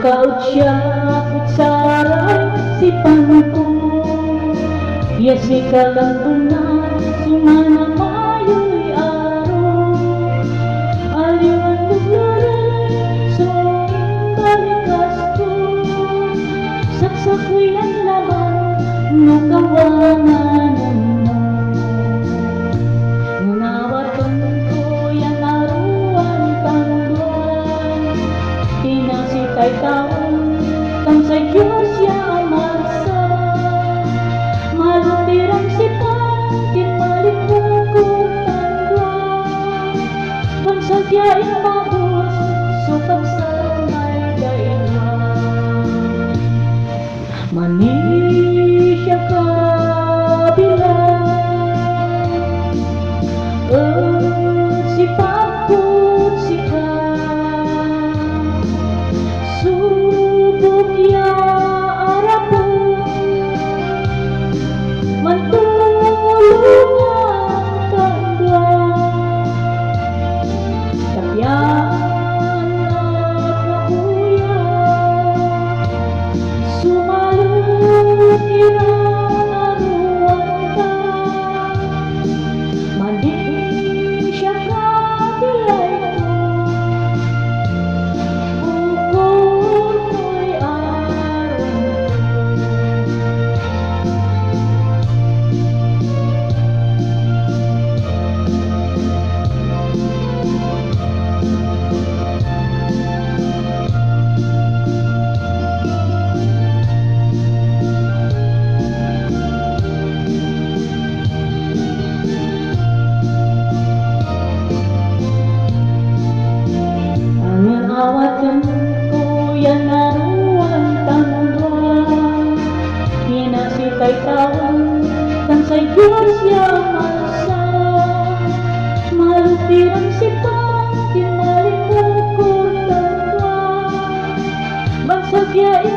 Makaut siya kutsaray si pangko Yasi kalambuna sumana mayo'y araw Aliwan luglaray so balikas ko Saksakoy ang laman nukawangan naman Ngunawatan ko yung aruan tangduan Tinasitay taon kan sa Diyos ya amarsa Malutirang sipang kinmalik mo ko tangduan Pansadyain mabos sukap sa may daigman Manisya kabilang si Pagkut sika Subok ya arapo Mantulungan tangguan Tapyan at nakuya Sumalot irang aruan ka Maning siya kabilay ko Bukod mo'y araw Awatan ko yan aruan tangguan Hinasitay taon kan sa Diyos ya masa Malutirang sipang kinmalik mo ko tangguan Bagsagyain